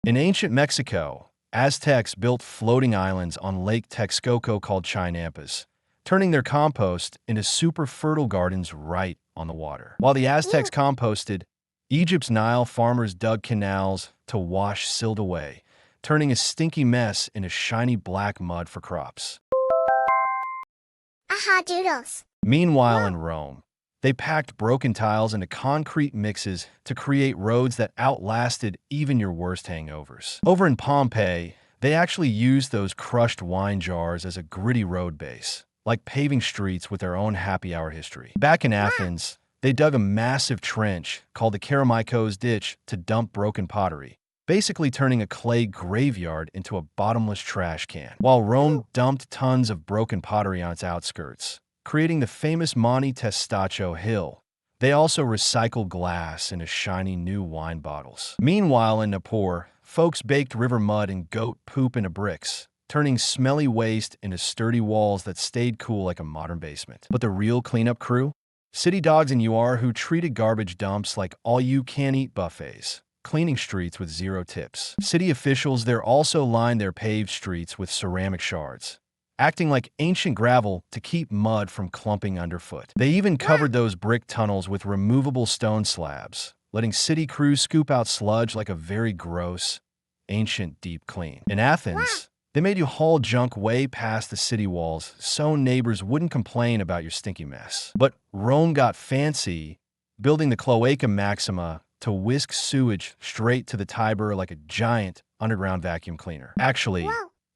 In ancient Mexico, Aztecs built floating islands on Lake Texcoco called chinampas, turning their compost into super fertile gardens right on the water. While the Aztecs composted, Egypt's Nile farmers dug canals to wash silt away, turning a stinky mess into shiny black mud for crops. Aha, Doodles. Meanwhile, in Rome, they packed broken tiles into concrete mixes to create roads that outlasted even your worst hangovers. Over in Pompeii, they actually used those crushed wine jars as a gritty road base, like paving streets with their own happy hour history. Back in Athens, they dug a massive trench called the Kerameikos Ditch to dump broken pottery, basically turning a clay graveyard into a bottomless trash can. While Rome dumped tons of broken pottery on its outskirts, creating the famous Monte Testaccio Hill, they also recycled glass into shiny new wine bottles. Meanwhile, in Nippur, folks baked river mud and goat poop into bricks, turning smelly waste into sturdy walls that stayed cool like a modern basement. But the real cleanup crew? City dogs in UR who treated garbage dumps like all-you-can-eat buffets, cleaning streets with zero tips. City officials there also lined their paved streets with ceramic shards, acting like ancient gravel to keep mud from clumping underfoot. They even covered those brick tunnels with removable stone slabs, letting city crews scoop out sludge like a very gross, ancient deep clean. In Athens, they made you haul junk way past the city walls so neighbors wouldn't complain about your stinky mess. But Rome got fancy, building the Cloaca Maxima to whisk sewage straight to the Tiber like a giant underground vacuum cleaner. Actually,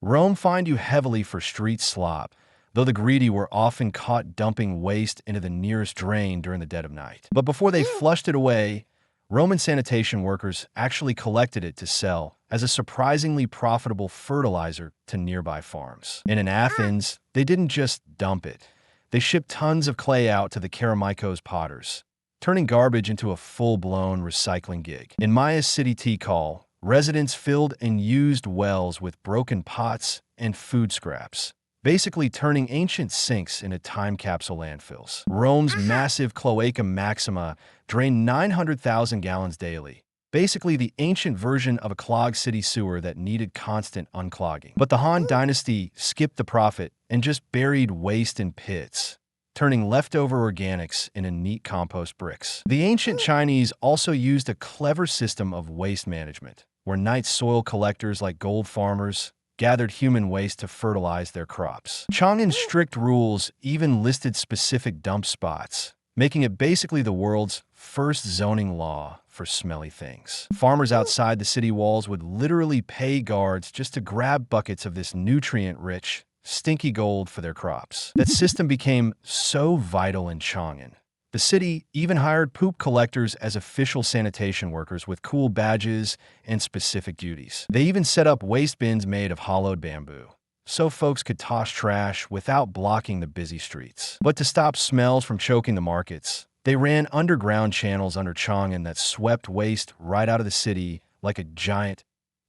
Rome fined you heavily for street slop, though the greedy were often caught dumping waste into the nearest drain during the dead of night. But before they flushed it away, Roman sanitation workers actually collected it to sell as a surprisingly profitable fertilizer to nearby farms. And in Athens, they didn't just dump it. They shipped tons of clay out to the Kerameikos potters, turning garbage into a full-blown recycling gig. In Maya's city Tikal, residents filled and used wells with broken pots and food scraps, basically turning ancient sinks into time capsule landfills. Rome's massive Cloaca Maxima drained 900,000 gallons daily, basically the ancient version of a clogged city sewer that needed constant unclogging. But the Han Dynasty skipped the profit and just buried waste in pits, turning leftover organics into neat compost bricks. The ancient Chinese also used a clever system of waste management, where night soil collectors like gold farmers gathered human waste to fertilize their crops. Chang'an's strict rules even listed specific dump spots, making it basically the world's first zoning law for smelly things. Farmers outside the city walls would literally pay guards just to grab buckets of this nutrient-rich, stinky gold for their crops. That system became so vital in Chang'an. The city even hired poop collectors as official sanitation workers with cool badges and specific duties. They even set up waste bins made of hollowed bamboo, so folks could toss trash without blocking the busy streets. But to stop smells from choking the markets, they ran underground channels under Chang'an that swept waste right out of the city like a giant,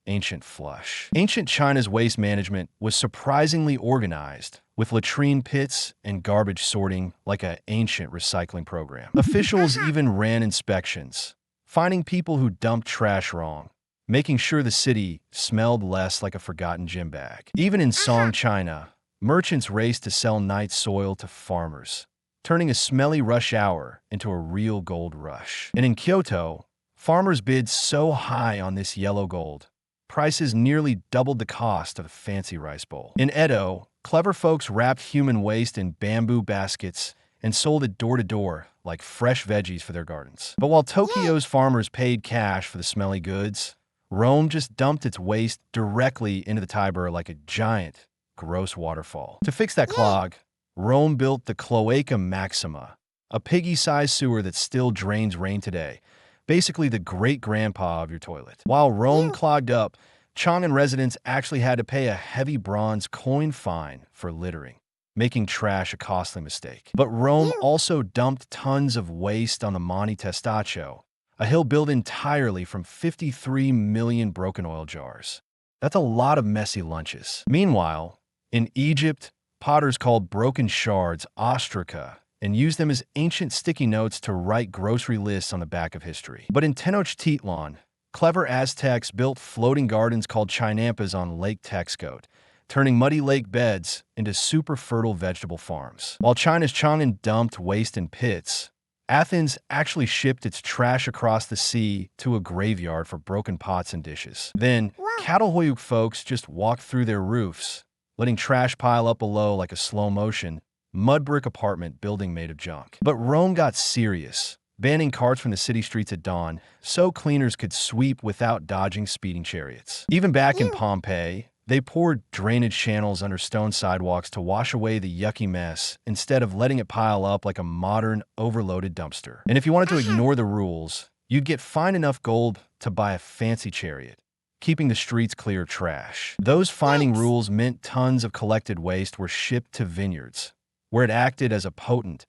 ancient flush. Ancient China's waste management was surprisingly organized, with latrine pits and garbage sorting like an ancient recycling program. Officials even ran inspections, finding people who dumped trash wrong, making sure the city smelled less like a forgotten gym bag. Even in Song, China, merchants raced to sell night soil to farmers, turning a smelly rush hour into a real gold rush. And in Kyoto, farmers bid so high on this yellow gold, prices nearly doubled the cost of a fancy rice bowl. In Edo, clever folks wrapped human waste in bamboo baskets and sold it door to door like fresh veggies for their gardens. But while Tokyo's farmers paid cash for the smelly goods, Rome just dumped its waste directly into the Tiber like a giant, gross waterfall. To fix that clog, Rome built the Cloaca Maxima, a piggy-sized sewer that still drains rain today, basically the great-grandpa of your toilet. While Rome clogged up, Chang'an residents actually had to pay a heavy bronze coin fine for littering, making trash a costly mistake. But Rome also dumped tons of waste on the Monte Testaccio, a hill built entirely from 53 million broken oil jars. That's a lot of messy lunches. Meanwhile, in Egypt, potters called broken shards ostraca and used them as ancient sticky notes to write grocery lists on the back of history. But in Tenochtitlan, Clever Aztecs built floating gardens called chinampas on Lake Texcoco, turning muddy lake beds into super fertile vegetable farms. While China's Chang'an dumped waste in pits, Athens actually shipped its trash across the sea to a graveyard for broken pots and dishes. Then, Catalhoyuk folks just walked through their roofs, letting trash pile up below like a slow-motion, mud brick apartment building made of junk. But Rome got serious, banning carts from the city streets at dawn so cleaners could sweep without dodging speeding chariots. Even back in Pompeii, they poured drainage channels under stone sidewalks to wash away the yucky mess instead of letting it pile up like a modern, overloaded dumpster. And if you wanted to ignore the rules, you'd get fine enough gold to buy a fancy chariot, keeping the streets clear of trash. Those fining rules meant tons of collected waste were shipped to vineyards, where it acted as a potent,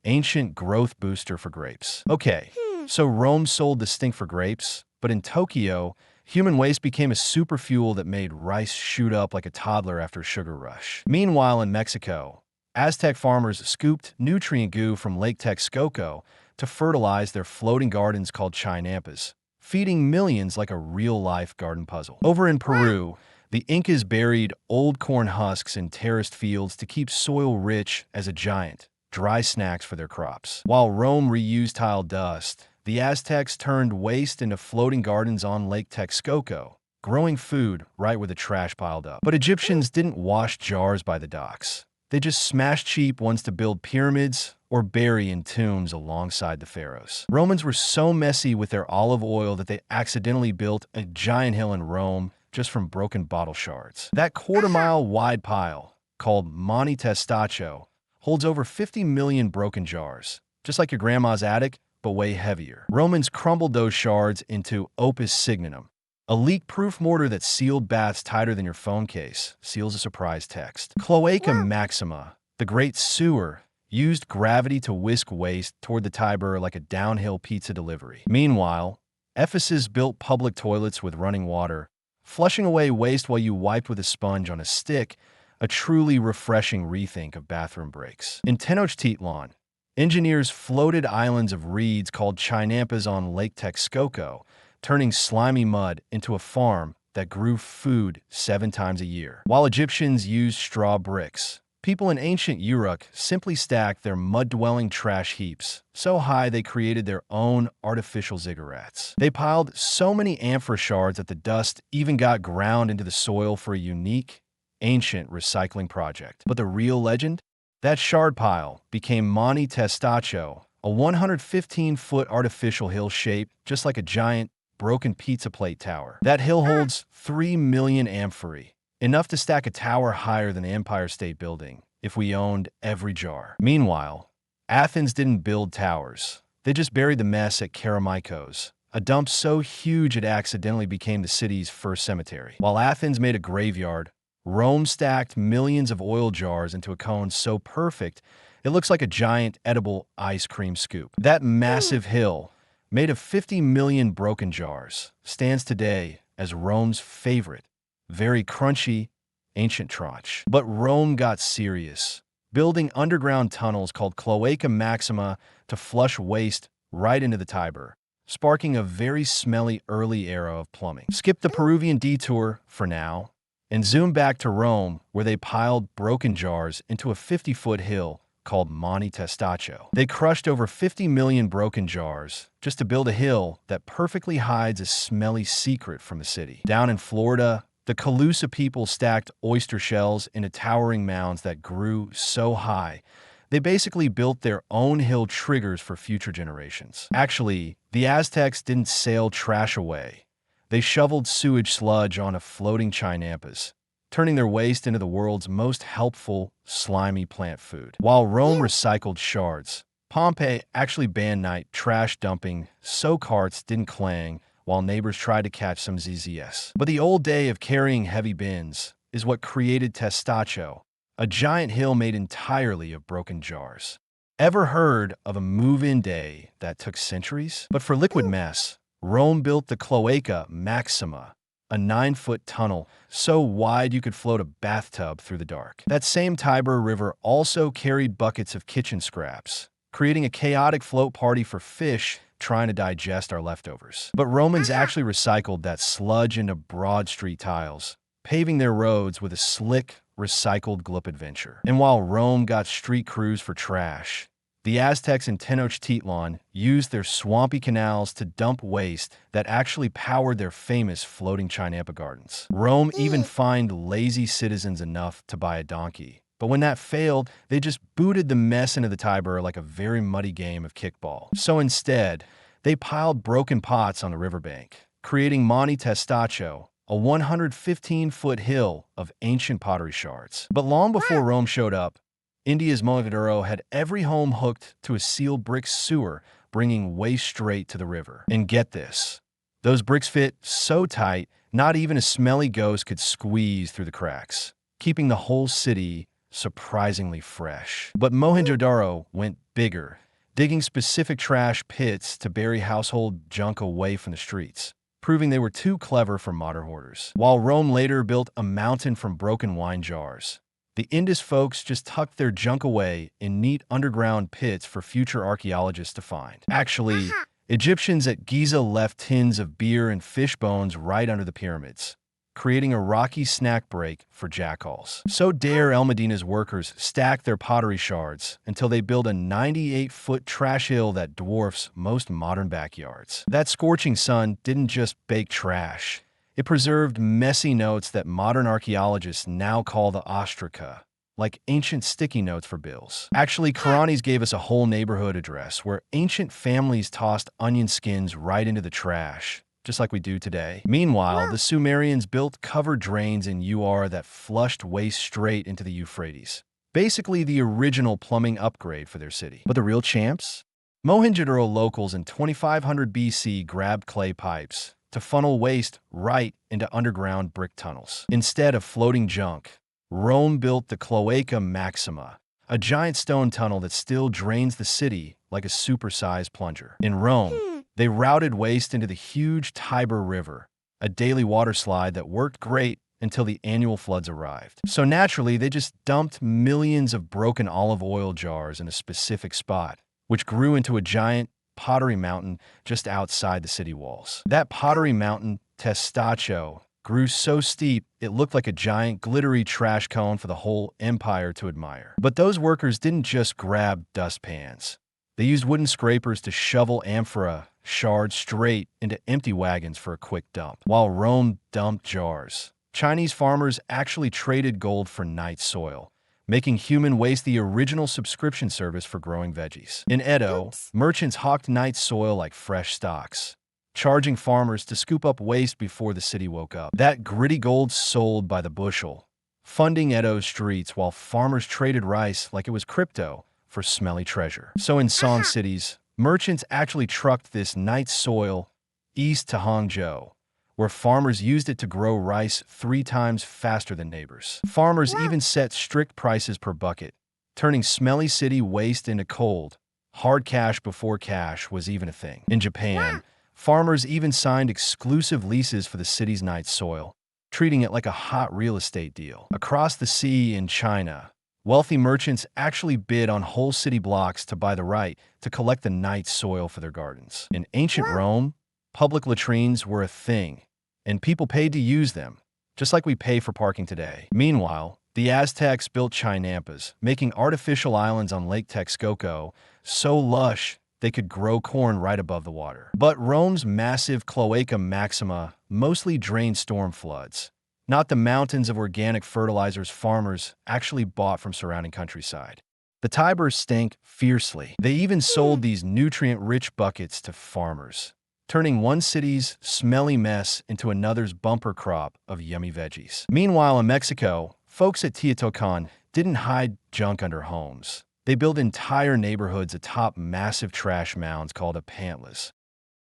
ancient growth booster for grapes. Okay, so Rome sold the stink for grapes, but in Tokyo, human waste became a super fuel that made rice shoot up like a toddler after a sugar rush. Meanwhile, in Mexico, Aztec farmers scooped nutrient goo from Lake Texcoco to fertilize their floating gardens called chinampas, feeding millions like a real-life garden puzzle. Over in Peru, the Incas buried old corn husks in terraced fields to keep soil rich as a giant, dry snacks for their crops. While Rome reused tile dust, the Aztecs turned waste into floating gardens on Lake Texcoco, growing food right where the trash piled up. But Egyptians didn't wash jars by the docks. They just smashed cheap ones to build pyramids or bury in tombs alongside the pharaohs. Romans were so messy with their olive oil that they accidentally built a giant hill in Rome just from broken bottle shards. That quarter-mile wide pile, called Monte Testaccio, holds over 50 million broken jars, just like your grandma's attic, but way heavier. Romans crumbled those shards into opus signatum, a leak-proof mortar that sealed baths tighter than your phone case, seals a surprise text. Cloaca Maxima, the great sewer, used gravity to whisk waste toward the Tiber like a downhill pizza delivery. Meanwhile, Ephesus built public toilets with running water, flushing away waste while you wiped with a sponge on a stick, a truly refreshing rethink of bathroom breaks. In Tenochtitlan, engineers floated islands of reeds called chinampas on Lake Texcoco, turning slimy mud into a farm that grew food 7 times a year. While Egyptians used straw bricks, people in ancient Uruk simply stacked their mud-dwelling trash heaps so high they created their own artificial ziggurats. They piled so many amphora shards that the dust even got ground into the soil for a unique, ancient recycling project. But the real legend? That shard pile became Monte Testaccio, a 115-foot artificial hill shaped just like a giant, broken pizza plate tower. That hill holds 3 million amphorae, enough to stack a tower higher than the Empire State Building if we owned every jar. Meanwhile, Athens didn't build towers. They just buried the mess at Kerameikos, a dump so huge it accidentally became the city's first cemetery. While Athens made a graveyard, Rome stacked millions of oil jars into a cone so perfect, it looks like a giant edible ice cream scoop. That massive hill, made of 50 million broken jars, stands today as Rome's favorite, very crunchy, ancient tranche. But Rome got serious, building underground tunnels called Cloaca Maxima to flush waste right into the Tiber, sparking a very smelly early era of plumbing. Skip the Peruvian detour for now, and zoom back to Rome, where they piled broken jars into a 50-foot hill called Monte Testaccio. They crushed over 50 million broken jars just to build a hill that perfectly hides a smelly secret from the city. Down in Florida, the Cloaca people stacked oyster shells into towering mounds that grew so high, they basically built their own hill triggers for future generations. Actually, the Aztecs didn't sail trash away. They shoveled sewage sludge onto floating chinampas, turning their waste into the world's most helpful, slimy plant food. While Rome recycled shards, Pompeii actually banned night trash dumping so carts didn't clang while neighbors tried to catch some ZZS. But the old day of carrying heavy bins is what created Testaccio, a giant hill made entirely of broken jars. Ever heard of a move-in day that took centuries? But for liquid mess, Rome built the Cloaca Maxima, a 9-foot tunnel so wide you could float a bathtub through the dark. That same Tiber River also carried buckets of kitchen scraps, creating a chaotic float party for fish trying to digest our leftovers. But Romans actually recycled that sludge into broad street tiles, paving their roads with a slick, recycled gloop adventure. And while Rome got street crews for trash, the Aztecs in Tenochtitlan used their swampy canals to dump waste that actually powered their famous floating Chinampa gardens. Rome even fined lazy citizens enough to buy a donkey. But when that failed, they just booted the mess into the Tiber like a very muddy game of kickball. So instead, they piled broken pots on the riverbank, creating Monte Testaccio, a 115-foot hill of ancient pottery shards. But long before Rome showed up, India's Mohenjo-daro had every home hooked to a sealed brick sewer, bringing waste straight to the river. And get this, those bricks fit so tight, not even a smelly ghost could squeeze through the cracks, keeping the whole city surprisingly fresh. But Mohenjo-daro went bigger, digging specific trash pits to bury household junk away from the streets, proving they were too clever for modern hoarders. While Rome later built a mountain from broken wine jars, the Indus folks just tucked their junk away in neat underground pits for future archaeologists to find. Actually, Egyptians at Giza left tins of beer and fish bones right under the pyramids, creating a rocky snack break for jackals. So Deir el-Medina's workers stacked their pottery shards until they built a 98-foot trash hill that dwarfs most modern backyards. That scorching sun didn't just bake trash. It preserved messy notes that modern archaeologists now call the ostraca, like ancient sticky notes for bills. Actually, Quranis gave us a whole neighborhood address where ancient families tossed onion skins right into the trash, just like we do today. Meanwhile, the Sumerians built covered drains in Ur that flushed waste straight into the Euphrates. Basically the original plumbing upgrade for their city. But the real champs? Mohenjo-daro locals in 2500 BC grabbed clay pipes to funnel waste right into underground brick tunnels. Instead of floating junk, Rome built the Cloaca Maxima, a giant stone tunnel that still drains the city like a supersized plunger. In Rome, they routed waste into the huge Tiber River, a daily water slide that worked great until the annual floods arrived. So naturally, they just dumped millions of broken olive oil jars in a specific spot, which grew into a giant pottery mountain just outside the city walls. That pottery mountain, Testaccio, grew so steep it looked like a giant glittery trash cone for the whole empire to admire. But those workers didn't just grab dustpans. They used wooden scrapers to shovel amphora shards straight into empty wagons for a quick dump. While Rome dumped jars, Chinese farmers actually traded gold for night soil, making human waste the original subscription service for growing veggies. In Edo, merchants hawked night soil like fresh stocks, charging farmers to scoop up waste before the city woke up. That gritty gold sold by the bushel, funding Edo's streets while farmers traded rice like it was crypto for smelly treasure. So in Song cities, merchants actually trucked this night soil east to Hangzhou, where farmers used it to grow rice 3 times faster than neighbors. Farmers even set strict prices per bucket, turning smelly city waste into cold, hard cash before cash was even a thing. In Japan, farmers even signed exclusive leases for the city's night soil, treating it like a hot real estate deal. Across the sea in China, wealthy merchants actually bid on whole city blocks to buy the right to collect the night soil for their gardens. In ancient Rome, public latrines were a thing, and people paid to use them, just like we pay for parking today. Meanwhile, the Aztecs built Chinampas, making artificial islands on Lake Texcoco so lush they could grow corn right above the water. But Rome's massive Cloaca Maxima mostly drained storm floods, not the mountains of organic fertilizers farmers actually bought from surrounding countryside. The Tiber stank fiercely. They even sold these nutrient-rich buckets to farmers, turning one city's smelly mess into another's bumper crop of yummy veggies. Meanwhile, in Mexico, folks at Teotihuacan didn't hide junk under homes. They built entire neighborhoods atop massive trash mounds called a pantlas,